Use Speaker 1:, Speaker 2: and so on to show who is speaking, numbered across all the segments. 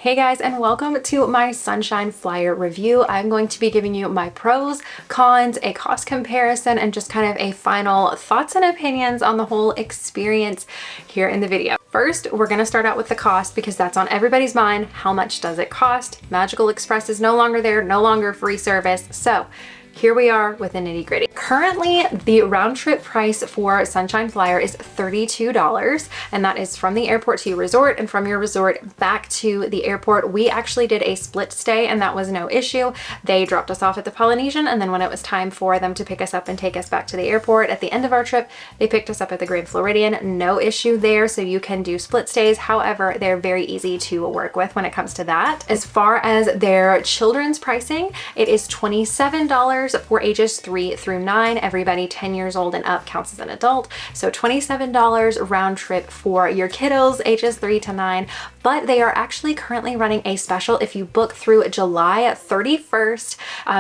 Speaker 1: Hey guys, and welcome to my Sunshine Flyer review. I'm going to be giving you my pros, cons, a cost comparison, and just kind of a final thoughts and opinions on the whole experience here in the video. First, we're going to start out with the cost because that's on everybody's mind. How much does it cost? Magical Express is no longer there, no longer free service. So here we are with the nitty gritty. Currently, the round trip price for Sunshine Flyer is $32, and that is from the airport to your resort and from your resort back to the airport. We actually did a split stay and that was no issue. They dropped us off at the Polynesian, and then when it was time for them to pick us up and take us back to the airport at the end of our trip, they picked us up at the Grand Floridian. No issue there, so you can do split stays. However, they're very easy to work with when it comes to that. As far as their children's pricing, it is $27 for ages 3 through 9. Everybody 10 years old and up counts as an adult. So $27 round trip for your kiddos ages 3 to 9. But they are actually currently running a special. If you book through July 31st,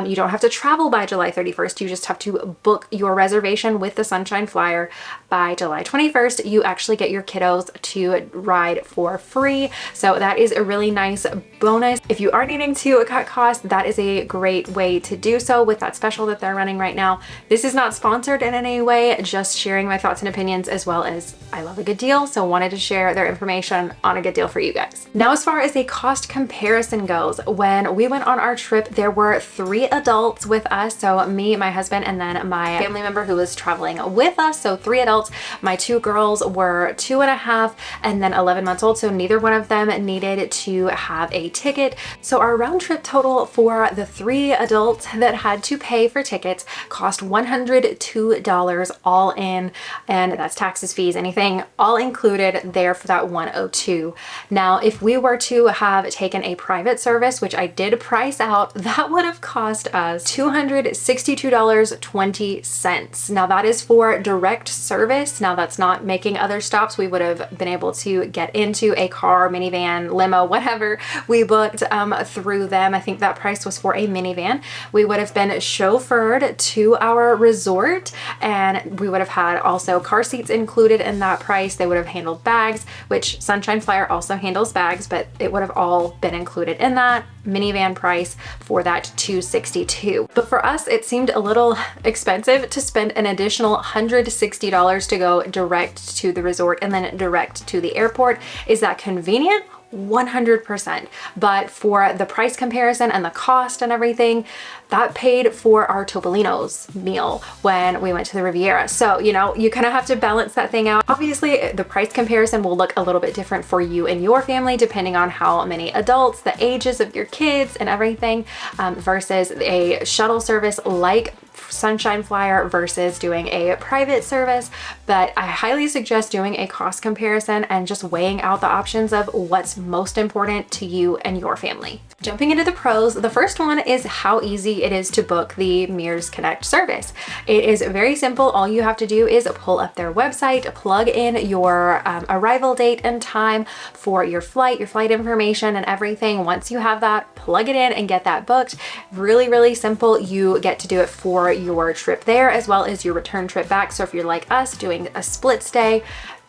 Speaker 1: you don't have to travel by July 31st. You just have to book your reservation with the Sunshine Flyer by July 21st. You actually get your kiddos to ride for free. So that is a really nice bonus. If you are needing to cut costs, that is a great way to do so with that special that they're running right now. This is not sponsored in any way, just sharing my thoughts and opinions, as well as I love a good deal, so wanted to share their information on a good deal for you guys. Now, as far as a cost comparison goes, when we went on our trip, there were 3 adults with us. So me, my husband, and then my family member who was traveling with us. So 3 adults. My 2 girls were 2.5 and then 11 months old. So neither one of them needed to have a ticket. So our round trip total for the 3 adults that had to pay for tickets cost $102 all in, and that's taxes, fees, anything all included there for that 102. Now, if we were to have taken a private service, which I did price out, that would have cost us $262.20. Now that is for direct service. Now that's not making other stops. We would have been able to get into a car, minivan, limo, whatever we booked through them. I think that price was for a minivan. We would have been chauffeured to our resort, and we would have had also car seats included in that price. They would have handled bags, which Sunshine Flyer also handles bags, but it would have all been included in that minivan price for that $262. But for us, it seemed a little expensive to spend an additional $160 to go direct to the resort and then direct to the airport. Is that convenient? 100%. But for the price comparison and the cost and everything, that paid for our Topolino's meal when we went to the Riviera. So, you know, you kind of have to balance that thing out. Obviously, the price comparison will look a little bit different for you and your family, depending on how many adults, the ages of your kids and everything, versus a shuttle service like Sunshine Flyer versus doing a private service. But I highly suggest doing a cost comparison and just weighing out the options of what's most important to you and your family. Jumping into the pros, the first one is how easy it is to book the Mears Connect service. It is very simple. All you have to do is pull up their website, plug in your arrival date and time for your flight information and everything. Once you have that, plug it in and get that booked. Really, really simple. You get to do it for your trip there as well as your return trip back. So if you're like us doing a split stay,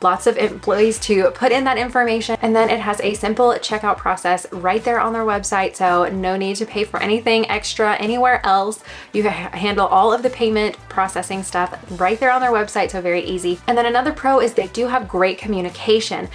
Speaker 1: lots of employees to put in that information, and then it has a simple checkout process right there on their website, so no need to pay for anything extra anywhere else. You can handle all of the payment processing stuff right there on their website, so very easy. And then another pro is they do have great communication.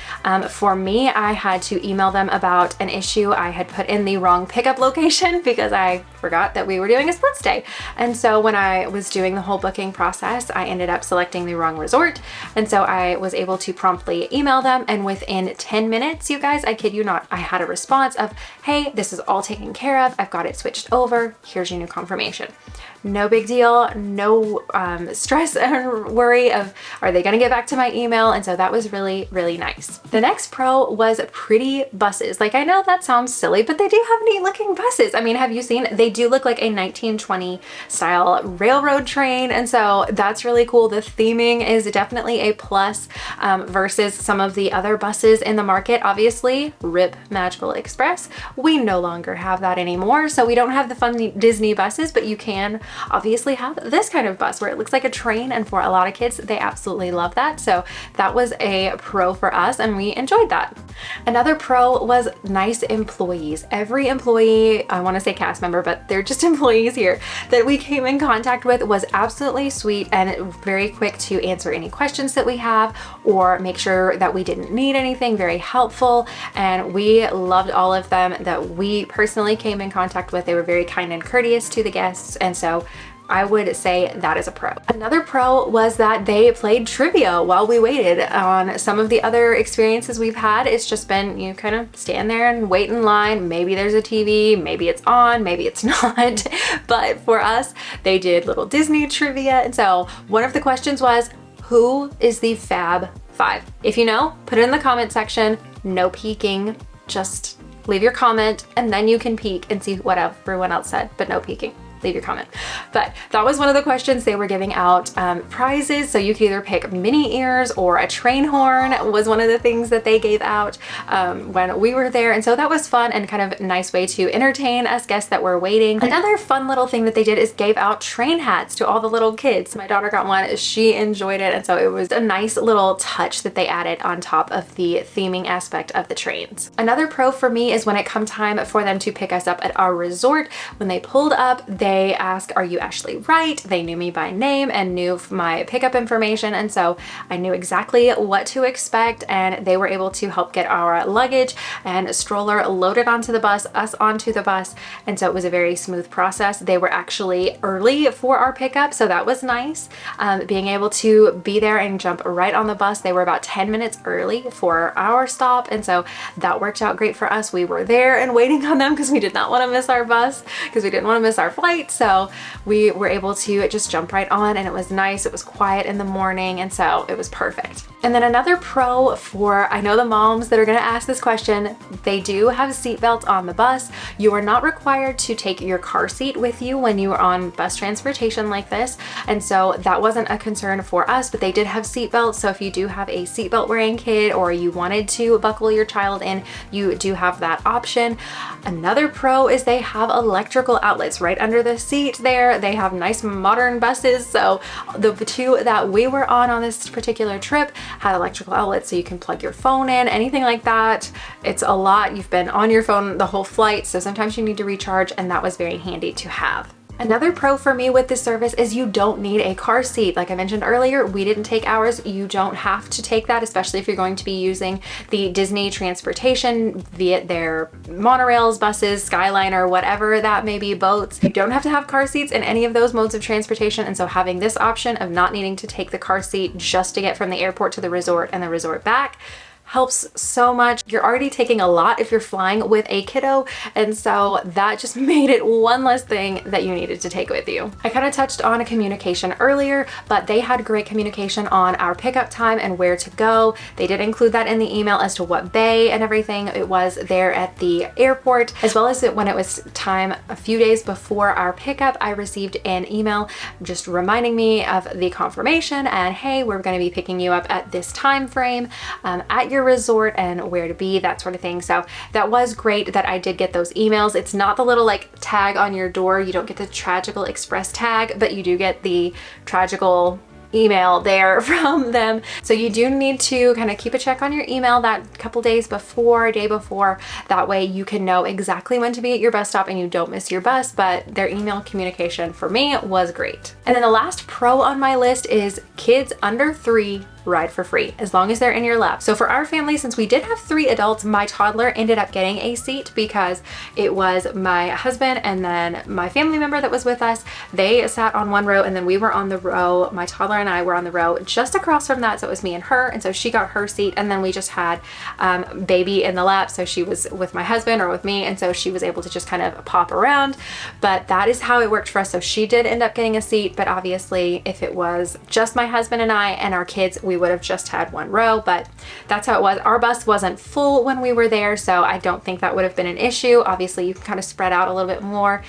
Speaker 1: For me, I had to email them about an issue. I had put in the wrong pickup location because I forgot that we were doing a split stay. And so when I was doing the whole booking process, I ended up selecting the wrong resort. And so I was able to promptly email them, and within 10 minutes, you guys, I kid you not, I had a response of, hey, this is all taken care of. I've got it switched over. Here's your new confirmation. No big deal, no stress and worry of, are they gonna get back to my email? And so that was really, really nice. The next pro was pretty buses. Like, I know that sounds silly, but they do have neat looking buses. I mean, have you seen, they do look like a 1920 style railroad train. And so that's really cool. The theming is definitely a plus versus some of the other buses in the market. Obviously, RIP Magical Express, we no longer have that anymore. So we don't have the fun Disney buses, but you can obviously have this kind of bus where it looks like a train, and for a lot of kids, they absolutely love that. So that was a pro for us and we enjoyed that. Another pro was nice employees. Every employee, I want to say cast member, but they're just employees here, that we came in contact with was absolutely sweet and very quick to answer any questions that we have or make sure that we didn't need anything. Very helpful, and we loved all of them that we personally came in contact with. They were very kind and courteous to the guests, and so I would say that is a pro. Another pro was that they played trivia while we waited. On some of the other experiences we've had, it's just been you kind of stand there and wait in line. Maybe there's a TV, maybe it's on, maybe it's not. But for us, they did little Disney trivia. And so one of the questions was, who is the Fab Five? If you know, put it in the comment section. No peeking, just leave your comment and then you can peek and see what everyone else said, but no peeking. Leave your comment. But that was one of the questions. They were giving out prizes, so you could either pick mini ears or a train horn was one of the things that they gave out when we were there, and so that was fun and kind of a nice way to entertain us guests that were waiting. Another fun little thing that they did is gave out train hats to all the little kids. My daughter got one, she enjoyed it, and so it was a nice little touch that they added on top of the theming aspect of the trains. Another pro for me is when it come time for them to pick us up at our resort. When they pulled up, they asked, "Are you Ashley Wright?" They knew me by name and knew my pickup information, and so I knew exactly what to expect, and they were able to help get our luggage and stroller loaded onto the bus, us onto the bus, and so it was a very smooth process. They were actually early for our pickup, so that was nice. Being able to be there and jump right on the bus. They were about 10 minutes early for our stop, and so that worked out great for us. We were there and waiting on them because we did not want to miss our bus, because we didn't want to miss our flight. So we were able to just jump right on, and it was nice. It was quiet in the morning, and so it was perfect. And then another pro for, I know the moms that are going to ask this question, they do have seatbelts on the bus. You are not required to take your car seat with you when you are on bus transportation like this, and so that wasn't a concern for us, but they did have seatbelts. So if you do have a seatbelt wearing kid or you wanted to buckle your child in, you do have that option. Another pro is they have electrical outlets right under the seat there. They have nice modern buses, so the two that we were on this particular trip had electrical outlets, so you can plug your phone in, anything like that. It's a lot. You've been on your phone the whole flight, so sometimes you need to recharge, and that was very handy to have. Another pro for me with this service is you don't need a car seat. Like I mentioned earlier, we didn't take ours. You don't have to take that, especially if you're going to be using the Disney transportation, via their monorails, buses, Skyliner, whatever that may be, boats. You don't have to have car seats in any of those modes of transportation, and so having this option of not needing to take the car seat just to get from the airport to the resort and the resort back helps so much. You're already taking a lot if you're flying with a kiddo, and so that just made it one less thing that you needed to take with you. I kind of touched on communication earlier, but they had great communication on our pickup time and where to go. They did include that in the email as to what bay and everything it was there at the airport, as well as when it was time a few days before our pickup. I received an email just reminding me of the confirmation and, hey, we're going to be picking you up at this time frame at your resort and where to be, that sort of thing. So that was great that I did get those emails. It's not the little like tag on your door. You don't get the Tragical Express tag, but you do get the Tragical email there from them. So you do need to kind of keep a check on your email that couple days before, day before. That way you can know exactly when to be at your bus stop and you don't miss your bus. But their email communication for me was great. And then the last pro on my list is kids under 3 ride for free as long as they're in your lap. So for our family, since we did have 3 adults, my toddler ended up getting a seat because it was my husband and then my family member that was with us. They sat on one row and then we were on the row. My toddler and I were on the row just across from that, so it was me and her, and so she got her seat, and then we just had baby in the lap, so she was with my husband or with me, and so she was able to just kind of pop around. But that is how it worked for us. So she did end up getting a seat, but obviously if it was just my husband and I and our kids, we we would have just had one row, but that's how it was. Our bus wasn't full when we were there, so I don't think that would have been an issue. Obviously, you can kind of spread out a little bit more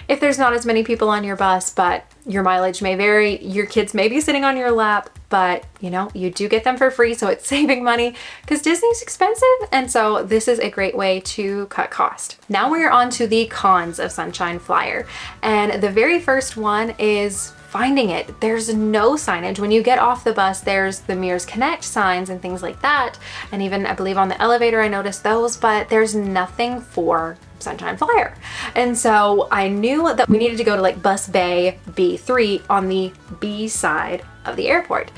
Speaker 1: if there's not as many people on your bus, but your mileage may vary. Your kids may be sitting on your lap, but you know, you do get them for free, so it's saving money because Disney's expensive, and so this is a great way to cut cost. Now we're on to the cons of Sunshine Flyer, and the very first one is finding it. There's no signage. When you get off the bus, there's the Mears Connect signs and things like that, and even I believe on the elevator I noticed those, but there's nothing for Sunshine Flyer. And so I knew that we needed to go to like bus bay B3 on the B side of the airport.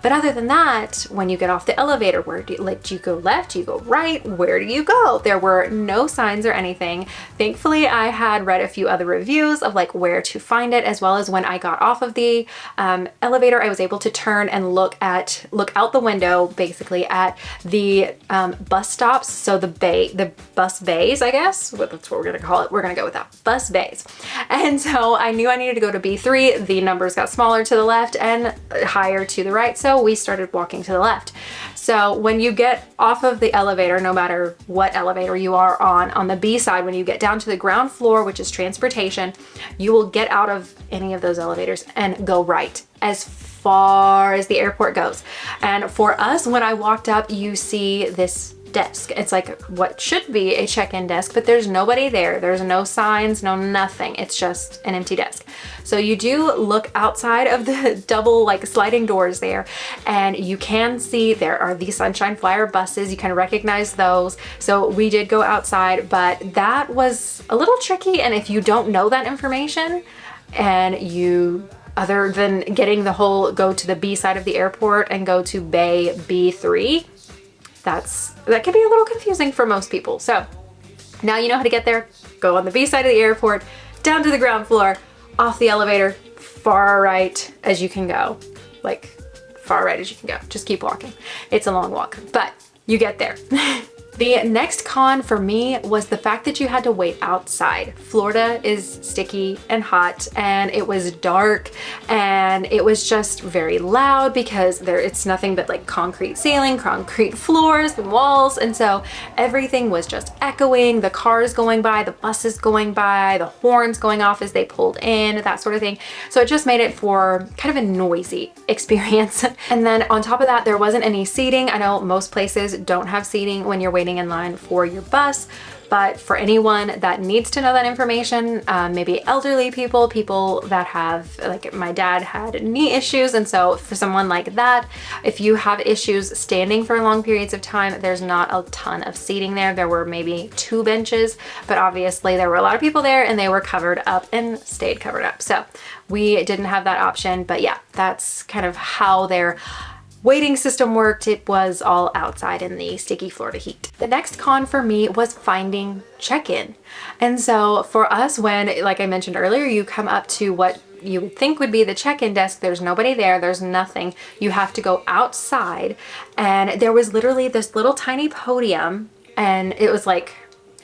Speaker 1: But other than that, when you get off the elevator, where do you go left? Do you go right? Where do you go? There were no signs or anything. Thankfully, I had read a few other reviews of like where to find it, as well as when I got off of the elevator, I was able to turn and look out the window basically at the bus stops. So the bus bays, I guess, that's what we're gonna call it. We're gonna go with that, bus bays. And so I knew I needed to go to B3. The numbers got smaller to the left and higher to the right, so we started walking to the left. So when you get off of the elevator, no matter what elevator you are on the B side, when you get down to the ground floor, which is transportation, you will get out of any of those elevators and go right as far as the airport goes. And for us, when I walked up, you see this desk. It's like what should be a check-in desk, but there's nobody there. There's no signs, no nothing. It's just an empty desk. So you do look outside of the double like sliding doors there, and you can see there are the Sunshine Flyer buses. You can recognize those. So we did go outside, but that was a little tricky. And if you don't know that information, and you, other than getting the whole go to the B side of the airport and go to Bay B3, that can be a little confusing for most people. So now you know how to get there. Go on the B side of the airport, down to the ground floor, off the elevator, far right as you can go. Like far right as you can go. Just keep walking. It's a long walk, but you get there. The next con for me was the fact that you had to wait outside. Florida is sticky and hot, and it was dark, and it was just very loud because it's nothing but like concrete ceiling, concrete floors and walls, and so everything was just echoing, the cars going by, the buses going by, the horns going off as they pulled in, that sort of thing. So it just made it for kind of a noisy experience. And then on top of that, there wasn't any seating. I know most places don't have seating when you're waiting in line for your bus, but for anyone that needs to know that information, maybe elderly people that have, like my dad had knee issues, and so for someone like that, if you have issues standing for long periods of time, there's not a ton of seating there. There were maybe 2 benches, but obviously there were a lot of people there and they were covered up and stayed covered up. So we didn't have that option, but yeah, that's kind of how their waiting system worked. It was all outside in the sticky Florida heat. The next con for me was finding check-in. And so for us, when, like I mentioned earlier, you come up to what you would think would be the check-in desk, there's nobody there, there's nothing. You have to go outside, and there was literally this little tiny podium, and it was like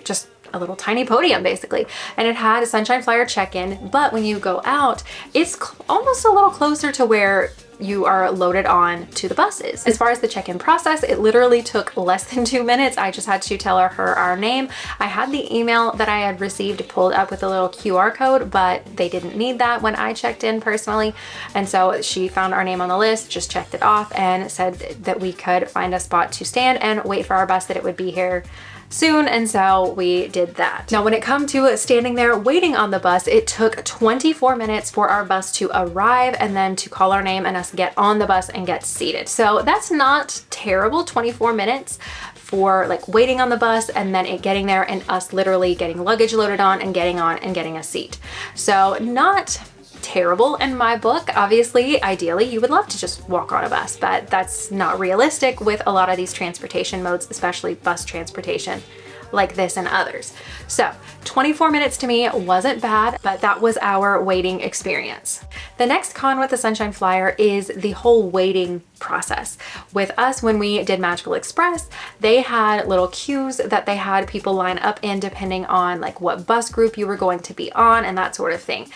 Speaker 1: just a little tiny podium basically, and it had a Sunshine Flyer check-in, but when you go out, it's almost a little closer to where you are loaded on to the buses. As far as the check-in process, it literally took less than 2 minutes. I just had to tell her our name. I had the email that I had received pulled up with a little QR code, but they didn't need that when I checked in personally. And so she found our name on the list, just checked it off, and said that we could find a spot to stand and wait for our bus, that it would be here soon, and so we did that. Now when it comes to standing there waiting on the bus, it took 24 minutes for our bus to arrive and then to call our name and us get on the bus and get seated. So that's not terrible, 24 minutes for like waiting on the bus and then it getting there and us literally getting luggage loaded on and getting a seat. So not terrible in my book. Obviously, ideally, you would love to just walk on a bus, but that's not realistic with a lot of these transportation modes, especially bus transportation like this and others. So 24 minutes to me wasn't bad, but that was our waiting experience. The next con with the Sunshine Flyer is the whole waiting process. With us, when we did Magical Express, they had little queues that they had people line up in depending on like what bus group you were going to be on and that sort of thing.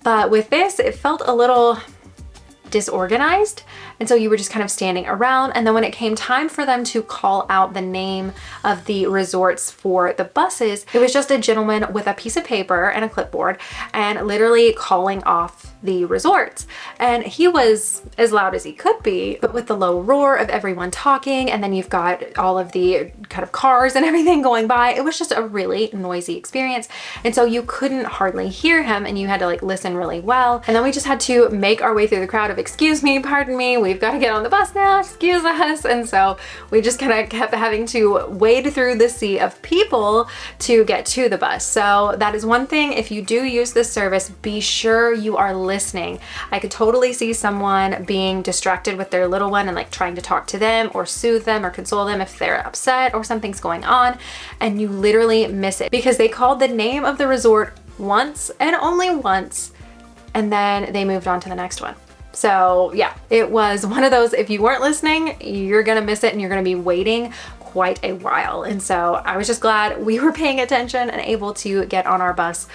Speaker 1: But with this, it felt a little disorganized. And so you were just kind of standing around. And then when it came time for them to call out the name of the resorts for the buses, it was just a gentleman with a piece of paper and a clipboard and literally calling off the resorts. And he was as loud as he could be, but with the low roar of everyone talking, and then you've got all of the kind of cars and everything going by, it was just a really noisy experience. And so you couldn't hardly hear him, and you had to like listen really well. And then we just had to make our way through the crowd of, excuse me, pardon me, we've got to get on the bus now, excuse us. And so we just kind of kept having to wade through the sea of people to get to the bus. So that is one thing. If you do use this service, be sure you are listening. I could totally see someone being distracted with their little one and like trying to talk to them or soothe them or console them if they're upset or something's going on, and you literally miss it because they called the name of the resort once and only once, and then they moved on to the next one. So yeah, it was one of those, if you weren't listening, you're gonna miss it and you're gonna be waiting quite a while. And so I was just glad we were paying attention and able to get on our bus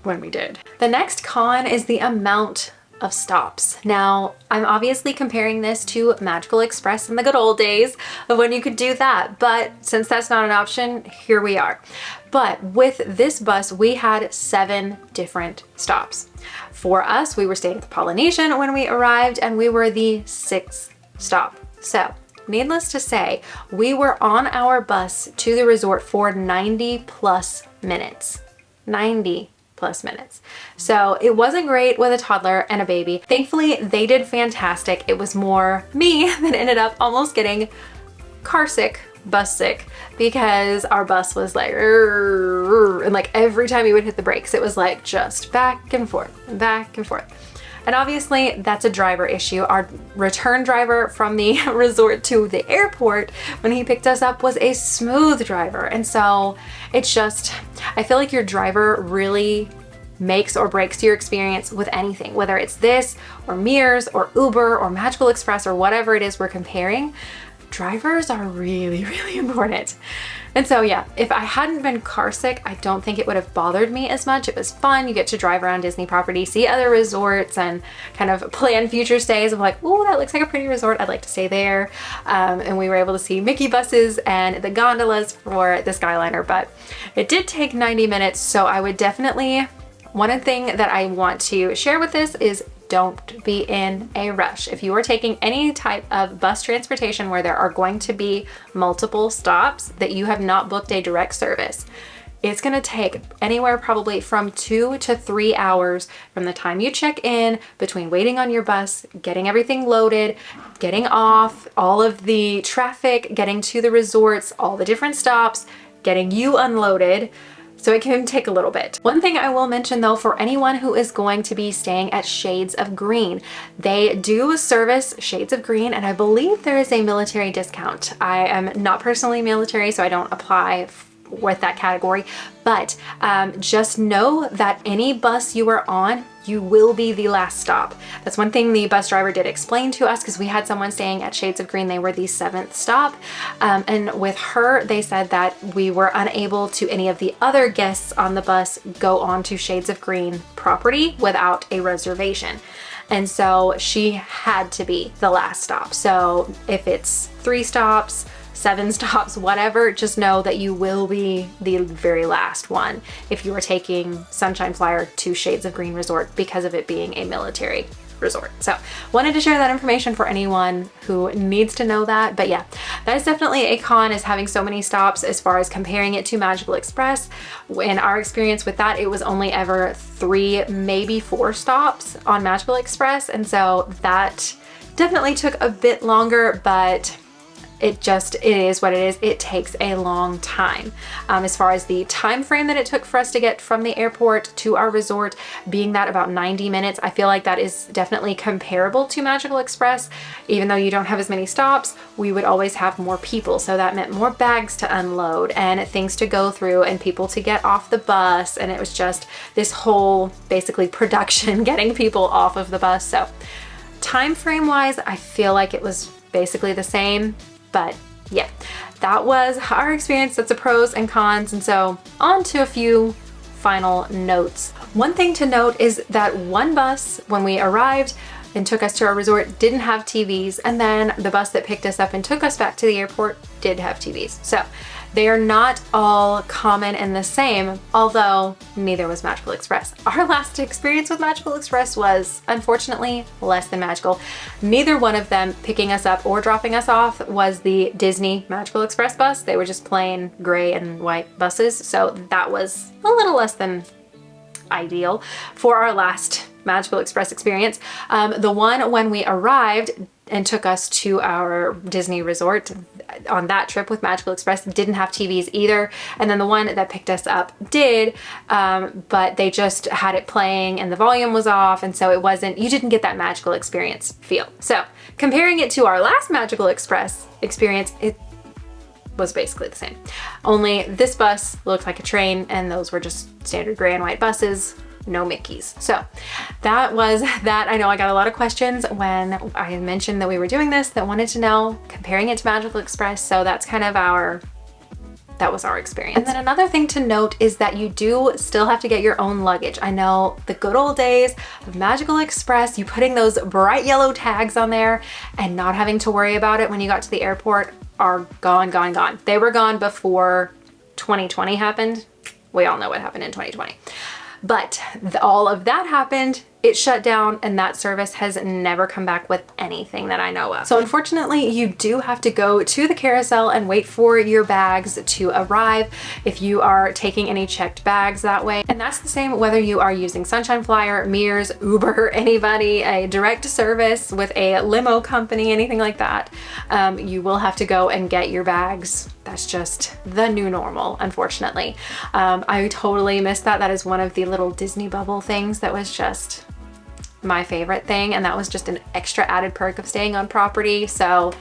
Speaker 1: when we did. The next con is the amount of stops. Now, I'm obviously comparing this to Magical Express in the good old days of when you could do that, but since that's not an option, here we are. But with this bus, we had 7 different stops. For us, we were staying at the Polynesian when we arrived, and we were the 6th stop. So, needless to say, we were on our bus to the resort for 90 plus minutes. 90 plus minutes. So it wasn't great with a toddler and a baby. Thankfully, they did fantastic. It was more me that ended up almost getting car sick, bus sick, because our bus was like, and like every time you would hit the brakes, it was like just back and forth and back and forth. And obviously that's a driver issue. Our return driver from the resort to the airport, when he picked us up, was a smooth driver. And so it's just, I feel like your driver really makes or breaks your experience with anything, whether it's this or Mears or Uber or Magical Express or whatever it is we're comparing. Drivers are really, really important. And so yeah, if I hadn't been car sick, I don't think it would have bothered me as much. It was fun. You get to drive around Disney property, see other resorts, and kind of plan future stays of like, oh, that looks like a pretty resort, I'd like to stay there. And we were able to see Mickey buses and the gondolas for the Skyliner, but it did take 90 minutes. So I would definitely, one thing that I want to share with this is don't be in a rush. If you are taking any type of bus transportation where there are going to be multiple stops that you have not booked a direct service, it's going to take anywhere probably from 2 to 3 hours from the time you check in, between waiting on your bus, getting everything loaded, getting off, all of the traffic, getting to the resorts, all the different stops, getting you unloaded. So it can take a little bit. One thing I will mention though, for anyone who is going to be staying at Shades of Green, they do service Shades of Green, and I believe there is a military discount. I am not personally military, so I don't apply with that category, but just know that any bus you are on, you will be the last stop. That's one thing the bus driver did explain to us, because we had someone staying at Shades of Green, they were the 7th stop, and with her they said that we were unable to any of the other guests on the bus go on to Shades of Green property without a reservation. And so she had to be the last stop. So if it's 3 stops, 7 stops, whatever, just know that you will be the very last one if you are taking Sunshine Flyer to Shades of Green Resort, because of it being a military resort. So wanted to share that information for anyone who needs to know that. But yeah, that is definitely a con, is having so many stops. As far as comparing it to Magical Express, in our experience with that, it was only ever 3, maybe 4 stops on Magical Express. And so that definitely took a bit longer, but it is what it is. It takes a long time. As far as the time frame that it took for us to get from the airport to our resort, being that about 90 minutes, I feel like that is definitely comparable to Magical Express. Even though you don't have as many stops, we would always have more people. So that meant more bags to unload and things to go through and people to get off the bus. And it was just this whole basically production getting people off of the bus. So time frame wise, I feel like it was basically the same. But yeah, that was our experience. That's the pros and cons. And so on to a few final notes. One thing to note is that one bus, when we arrived, and took us to our resort didn't have TVs, and then the bus that picked us up and took us back to the airport did have TVs. So they are not all common and the same, although neither was Magical Express. Our last experience with Magical Express was unfortunately less than magical. Neither one of them picking us up or dropping us off was the Disney Magical Express bus. They were just plain gray and white buses. So that was a little less than ideal for our last Magical Express experience. The one when we arrived and took us to our Disney resort on that trip with Magical Express didn't have TVs either. And then the one that picked us up did, but they just had it playing and the volume was off. And so you didn't get that magical experience feel. So comparing it to our last Magical Express experience, it was basically the same. Only this bus looked like a train and those were just standard gray and white buses. No Mickeys. So that was that. I know I got a lot of questions when I mentioned that we were doing this that wanted to know, comparing it to Magical Express. So that's kind of that was our experience. And then another thing to note is that you do still have to get your own luggage. I know the good old days of Magical Express, you putting those bright yellow tags on there and not having to worry about it when you got to the airport are gone, gone, gone. They were gone before 2020 happened. We all know what happened in 2020. But all of that happened, it shut down, and that service has never come back with anything that I know of. So unfortunately, you do have to go to the carousel and wait for your bags to arrive if you are taking any checked bags that way. And that's the same whether you are using Sunshine Flyer, Mears, Uber, anybody, a direct service with a limo company, anything like that. You will have to go and get your bags. That's just the new normal, unfortunately. I totally missed that. That is one of the little Disney bubble things that was just my favorite thing, and that was just an extra added perk of staying on property. So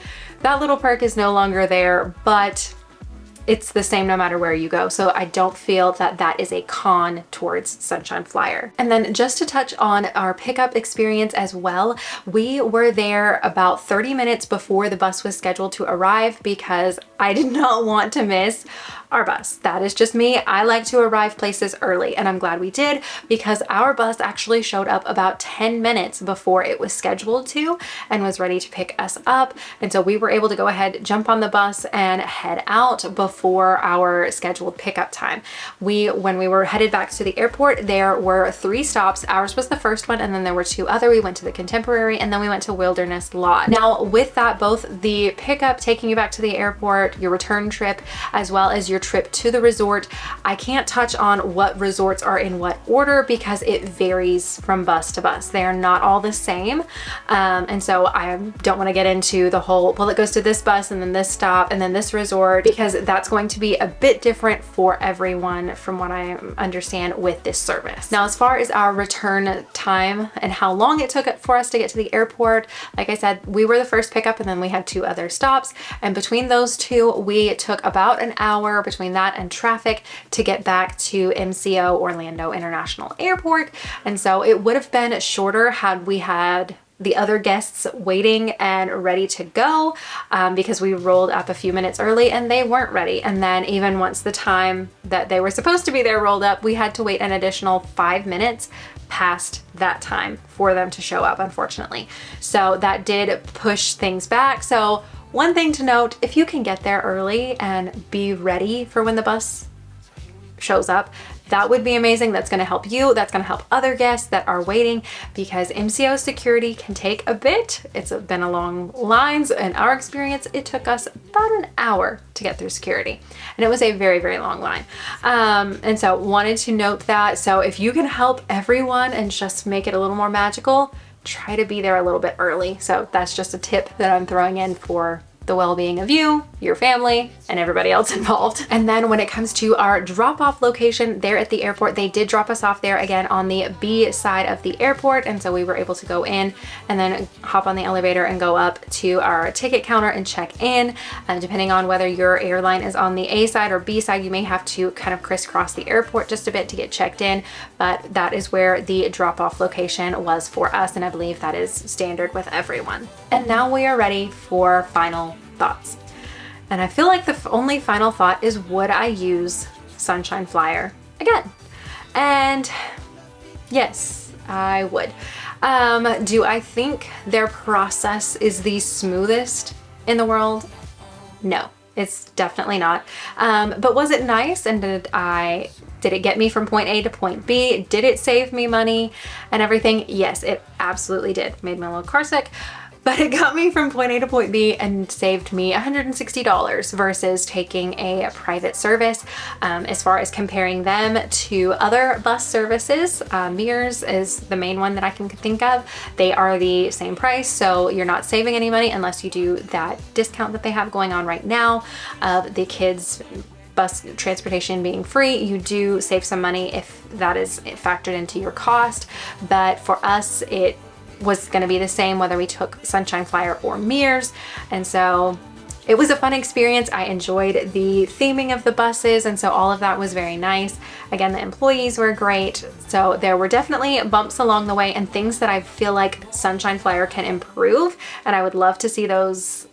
Speaker 1: that little perk is no longer there, but it's the same no matter where you go. So I don't feel that that is a con towards Sunshine Flyer. And then just to touch on our pickup experience as well, we were there about 30 minutes before the bus was scheduled to arrive because I did not want to miss our bus. That is just me. I like to arrive places early, and I'm glad we did because our bus actually showed up about 10 minutes before it was scheduled to and was ready to pick us up. And so we were able to go ahead, jump on the bus and head out before our scheduled pickup time. When we were headed back to the airport, there were 3 stops. Ours was the first one, and then there were 2 other. We went to the Contemporary, and then we went to Wilderness Lodge. Now with that, both the pickup taking you back to the airport, your return trip, as well as your trip to the resort, I can't touch on what resorts are in what order because it varies from bus to bus. They are not all the same. And so I don't want to get into the whole, well, it goes to this bus and then this stop and then this resort, because that's going to be a bit different for everyone from what I understand with this service. Now, as far as our return time and how long it took for us to get to the airport, like I said, we were the first pickup and then we had 2 other stops. And between those 2, we took about an hour between that and traffic to get back to MCO Orlando International Airport. And so it would have been shorter had we had the other guests waiting and ready to go, because we rolled up a few minutes early and they weren't ready. And then even once the time that they were supposed to be there rolled up, we had to wait an additional 5 minutes past that time for them to show up, unfortunately. So that did push things back. So one thing to note, if you can get there early and be ready for when the bus shows up, that would be amazing. That's going to help you. That's going to help other guests that are waiting, because MCO security can take a bit. It's been a long lines. In our experience, it took us about an hour to get through security, and it was a very, very long line. And so wanted to note that. So if you can help everyone and just make it a little more magical, try to be there a little bit early. So that's just a tip that I'm throwing in for the well-being of you, your family, and everybody else involved. And then when it comes to our drop-off location there at the airport, they did drop us off there again on the B side of the airport. And so we were able to go in and then hop on the elevator and go up to our ticket counter and check in. Depending on whether your airline is on the A side or B side, you may have to kind of crisscross the airport just a bit to get checked in, but that is where the drop-off location was for us, and I believe that is standard with everyone. And now we are ready for final thoughts. And I feel like the only final thought is, would I use Sunshine Flyer again? And yes, I would. Do I think their process is the smoothest in the world? No, it's definitely not. But was it nice? And did it get me from point A to point B? Did it save me money and everything? Yes, it absolutely did. Made me a little car sick, but it got me from point A to point B and saved me $160 versus taking a private service. As far as comparing them to other bus services, Mears is the main one that I can think of. They are the same price, so you're not saving any money unless you do that discount that they have going on right now of the kids' bus transportation being free. You do save some money if that is factored into your cost, but for us, it was going to be the same whether we took Sunshine Flyer or Mears. And so it was a fun experience. I enjoyed the theming of the buses, and so all of that was very nice. Again, the employees were great. So there were definitely bumps along the way and things that I feel like Sunshine Flyer can improve, and I would love to see those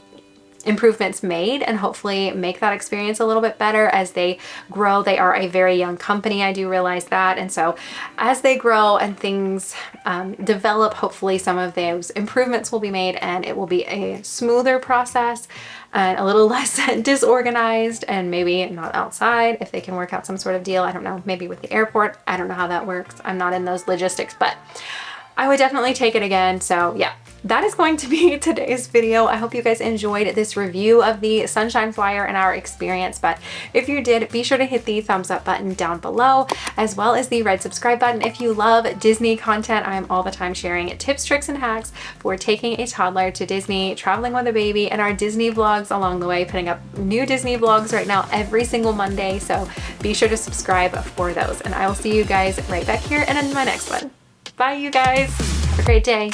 Speaker 1: improvements made and hopefully make that experience a little bit better as they grow. They are a very young company, I do realize that, and so as they grow and things develop, hopefully some of those improvements will be made and it will be a smoother process and a little less disorganized, and maybe not outside if they can work out some sort of deal. I don't know, maybe with the airport. I don't know how that works. I'm not in those logistics, but I would definitely take it again. So yeah, that is going to be today's video. I hope you guys enjoyed this review of the Sunshine Flyer and our experience. But if you did, be sure to hit the thumbs up button down below, as well as the red subscribe button. If you love Disney content, I am all the time sharing tips, tricks, and hacks for taking a toddler to Disney, traveling with a baby, and our Disney vlogs along the way, putting up new Disney vlogs right now every single Monday. So be sure to subscribe for those. And I will see you guys right back here and in my next one. Bye, you guys. Have a great day.